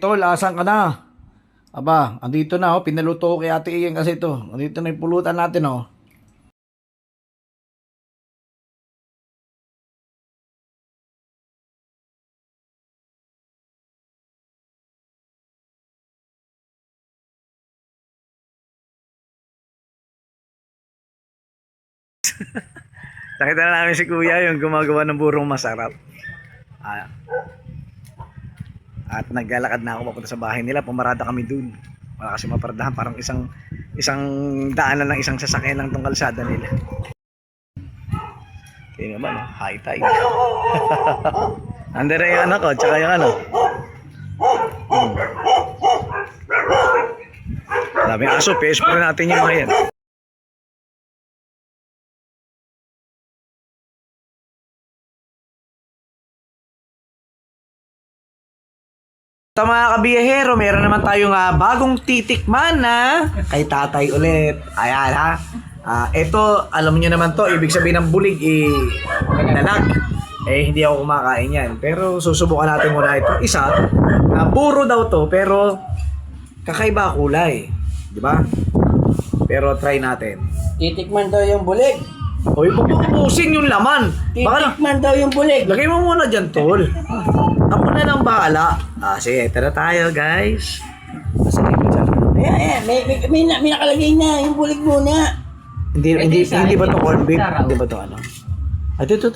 Tol, asan ka na? Aba, andito na oh. Pinaluto ko kay Ate Ian kasi ito. Andito na yung pulutan natin oh. Nakita na namin si Kuya yung gumagawa ng burong masarap. At naglalakad na ako papunta sa bahay nila. Pumarada kami dun. Wala kasi maparadahan. Parang isang daanan lang, isang sasakyan lang tong kalsada nila. Kaya naman, no? High tide. Andun na yung ano ko, tsaka yung ano. Daming aso, pespo na natin yung mga yan. Sa mga kabiyahero, meron naman tayong bagong titikman na kay tatay ulit. Ayan ha. Ito, alam niyo naman to, ibig sabihin ng bulig, dalag. Hindi ako kumakain yan. Pero susubukan natin muna ito. Isa, puro daw to, pero kakaiba kulay. Di ba? Pero try natin. Titikman daw yung bulig. Hoy, pupusin yung laman. Titikman daw yung bulig. Lagay mo muna dyan, tol. Ako na lang bahala. Sige, tara tayo, guys. Ayan. May nakalagay na yung bulig muna. Hindi ba to corn beef? Hindi ba to ano? Ito.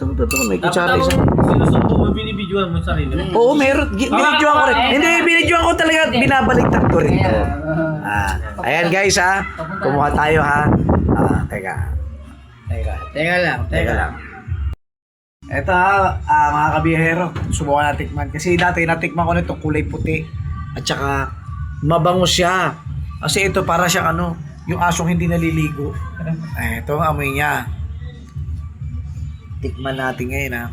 May kutsara isa. Sinusubo mo, binibidyoan mo sarili mo. Oo, meron. Binidyoan ko rin. Hindi, binidyoan ko talaga. Binabaliktad ko rin to. Ayan, guys, ha. Kumuha tayo, ha. Teka lang. Ito mga kabiyahero, subukan na tikman. Kasi dati natikman ko nito kulay puti. At saka mabango siya. Kasi ito para siyang ano, yung asong hindi naliligo. Ito ang amoy niya. Tikman natin ngayon ha.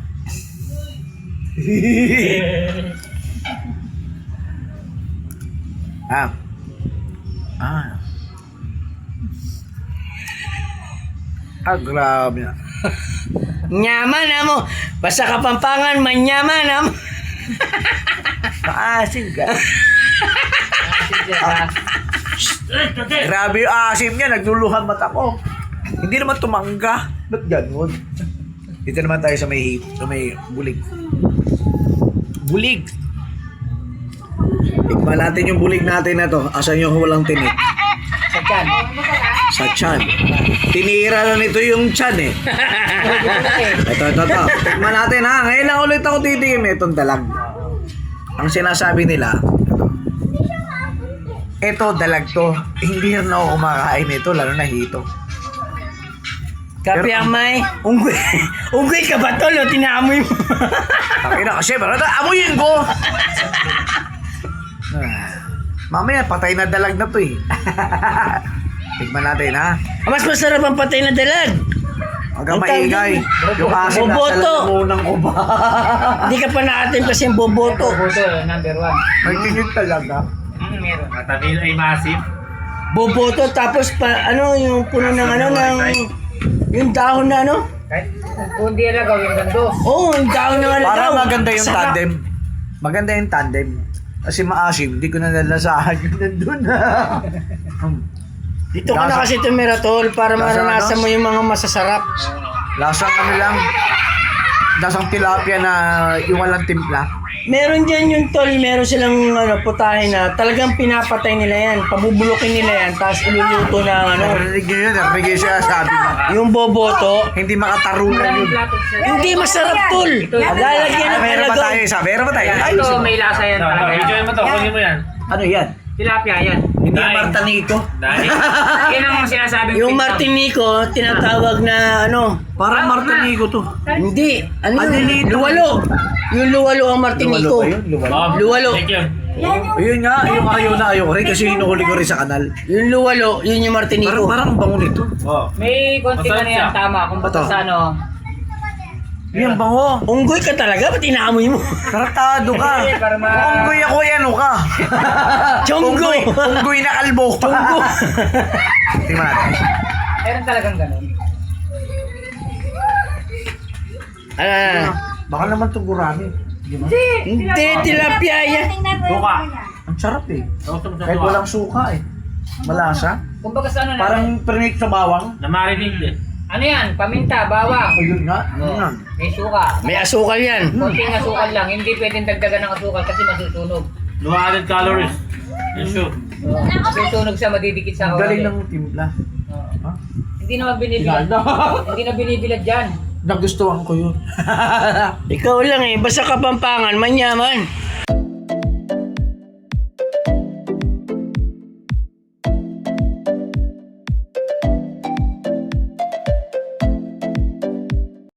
Grabe na. Nyaman na mo. Basta Kapampangan, manyaman na mo. Maasim ka. Grabe yung asim niya. Nagluluhan mata ko. Hindi naman tumangga. Ba't ganun? Dito naman tayo sa may bulig. Bulig. Tikman natin yung bulig natin na to. Asan yung walang tinik? Sa tiyan. Sa tiyan. Tinira na nito yung tiyan eh. Ito. Tikman natin ha. Ngayon lang ulit ako titikim itong dalag. Ang sinasabi nila, ito dalag to. Hindi rin ako kumakain ito, lalo na hito. Kapi ang may. Unggoy ka ba tol? O tinaamoy mo? Takina kasi, barata, amuyin ko! Mamaya, patay na dalag na to eh. Tikman natin ha. Mas masarap ang patay na dalag. Huwag kang maingay. Yung asin nasa lalamunan ko ba? Hindi ka pa naatin kasi yung boboto. Boboto, number 1. May tingin talaga. Meron. Matabi ay massive. Boboto tapos yung puno ng yung dahon na ano? Kahit kung di na gawin gando. Oo, yung dahon na Parang daw. maganda yung Sarap. tandem. Maganda yung tandem. Kasi maasim, hindi ko na nalasahan yung nandun na. Dito ka na kasi tumira tol para Lasang maranasan ano? mo yung mga masasarap. Lasang ano lang. Lasang tilapia na yung walang timpla. Meron dyan yung tol, meron silang putahe na talagang pinapatay nila yan. Pabubulukin nila yan, tapos iluluto na Narinig nyo yun, narinig yun siya sabi niya. yung boboto. Hindi makatarungan yun. Hindi masarap tol. Lalagyan ng Meron ba talaga. tayo isa? Meron ba tayo? Ito may lasa yan talaga. Enjoy mo to, kunin mo yan. Ano yan? Tilapia yan. Hindi yung Martanico. Dahil. Yan ang sinasabi Yung Martinico, tinatawag na Parang Martanico to. hindi, Adelito. luwalo. Yung luwalo ang Martinico. Luwalo ba yun? Luwalo. Luwalo. Thank you. Ayun nga, yung ayaw ko rin kasi hinuhuli ko rin sa kanal. Yung luwalo, yun yung Martinico. Parang ang bango nito. May konti ka na yan tama kung bato Ito. sa Yung bango. Unggoy ka talaga, ba't inaamoy mo? Tratado ka. Unggoy ako yan, o ka. Chonggo. Unggoy na kalbo. Chonggo. Tingnan natin. Meron talagang ganun. Baka naman ito gurami. Hindi, tilapia yan. Buka. Ang sarap eh. Sausaw sa Kahit tuwa. walang suka eh. Malasa. Kumbaga sa ano na, Parang pernik sa bawang. Na-marinate din. ano yan, paminta, bawang, Ayun nga. oh, Yan. may suka. May asukal yan. Konting asukal lang, hindi pwedeng dagdagan ng asukal kasi masusunog. No added calories. Yes, sure. Oh, masusunog siya, madidikit sa Ang galing kawali. ng timpla. Oh. Ha? Hindi naman binibilad. Hindi na binibilad dyan. Nagustuhan ko yun. Ikaw lang eh, basta Kapampangan, manyaman.